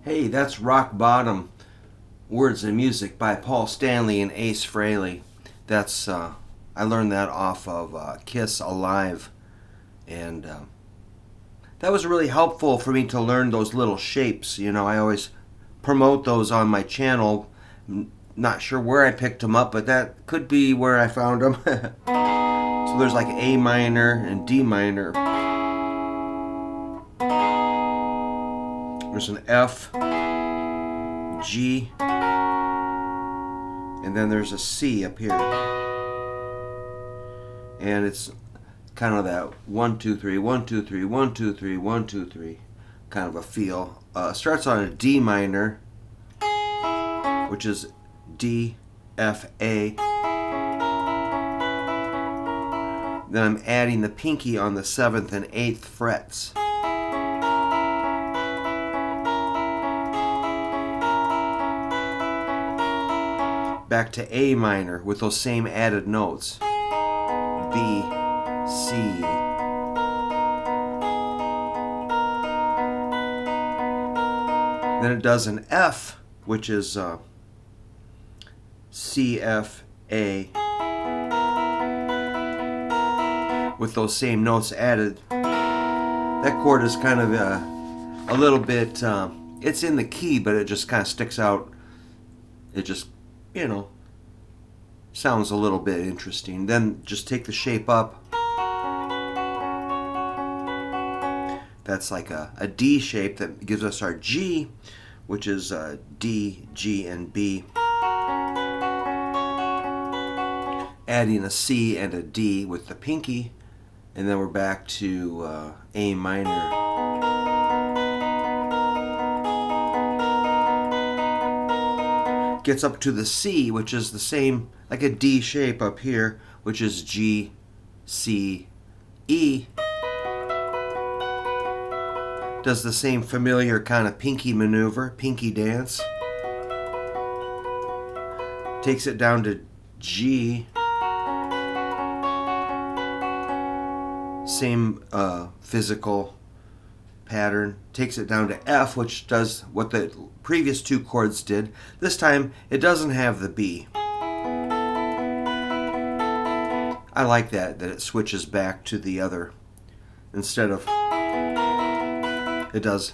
Hey, that's Rock Bottom, words and music by Paul Stanley and Ace Frehley. That's I learned that off of Kiss Alive, and that was really helpful for me to learn those little shapes. You know, I always promote those on my channel. Not sure where I picked them up, but that could be where I found them. So there's like A minor and D minor. There's an F, G, and then there's a C up here. And it's kind of that 1 2 3 1 2 3 1 2 3 1 2 3 kind of a feel. Starts on a D minor, which is D, F, A. Then I'm adding the pinky on the 7th and 8th frets. Back to A minor with those same added notes. B, C. Then it does an F, which is C, F, A, with those same notes added. That chord is kind of a little bit, it's in the key, but it just kind of sticks out. It just, you know, sounds a little bit interesting. Then just take the shape up. That's like a D shape that gives us our G, which is D, G, and B. Adding a C and a D with the pinky, and then we're back to A minor. Gets up to the C, which is the same, like a D shape up here, which is G, C, E. Does the same familiar kind of pinky maneuver, pinky dance. Takes it down to G. Same physical pattern. Takes it down to F, which does what the previous two chords did. This time it doesn't have the B. I like that it switches back to the other instead of it does.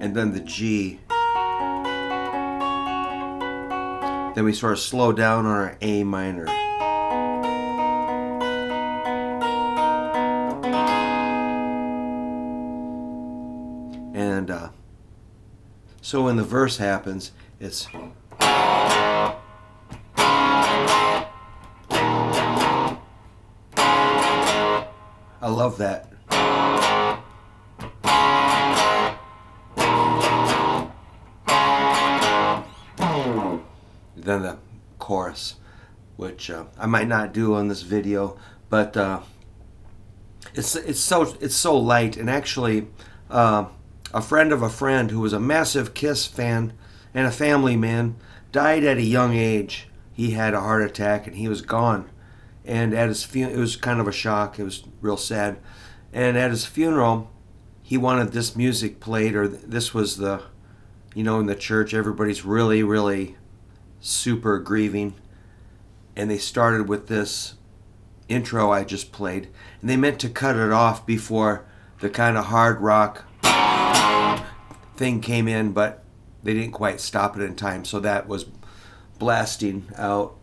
And then the G. Then we sort of slow down on our A minor. And so when the verse happens, it's I love that. Then the chorus, which I might not do on this video, but it's so light. And actually, a friend of a friend who was a massive Kiss fan and a family man died at a young age. He had a heart attack and he was gone. And at his funeral, it was kind of a shock. It was real sad. And at his funeral, he wanted this music played, or this was the, you know, in the church, everybody's really, really super grieving. And they started with this intro I just played. And they meant to cut it off before the kind of hard rock thing came in, but they didn't quite stop it in time. So that was blasting out,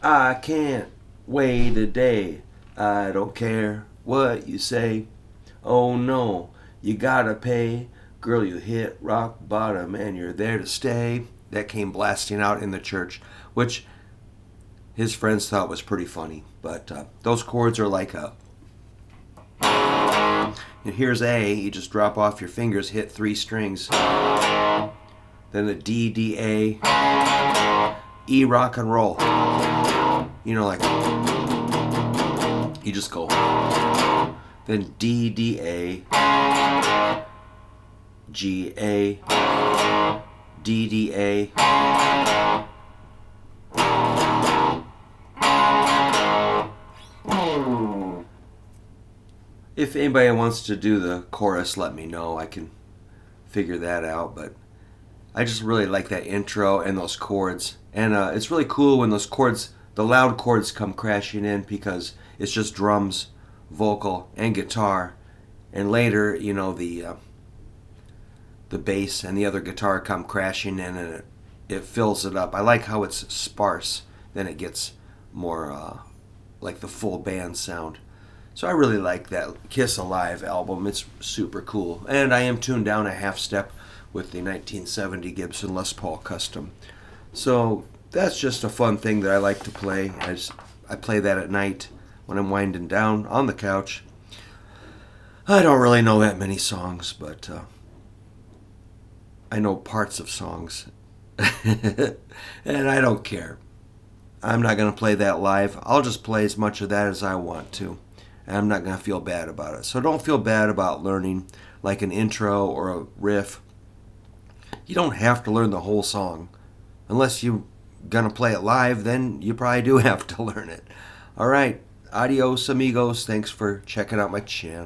I can't wait a day, I don't care what you say, oh no, you gotta pay, girl, you hit rock bottom and you're there to stay. That came blasting out in the church, which his friends thought was pretty funny. But those chords are like a, and here's A, you just drop off your fingers, hit 3 strings, then a D, D, A, E, rock and roll. You know, like, you just go. Then D, D, A, G, A, D, D, A. If anybody wants to do the chorus, let me know. I can figure that out. But I just really like that intro and those chords. And it's really cool when those chords, the loud chords, come crashing in because it's just drums, vocal, and guitar. And later, the bass and the other guitar come crashing in, and it fills it up. I like how it's sparse. Then it gets more like the full band sound. So I really like that Kiss Alive album. It's super cool. And I am tuned down a half step with the 1970 Gibson Les Paul Custom. So that's just a fun thing that I like to play. I play that at night when I'm winding down on the couch. I don't really know that many songs, but I know parts of songs. And I don't care. I'm not going to play that live. I'll just play as much of that as I want to. And I'm not going to feel bad about it. So don't feel bad about learning like an intro or a riff. You don't have to learn the whole song. Unless you're going to play it live, then you probably do have to learn it. All right. Adios, amigos. Thanks for checking out my channel.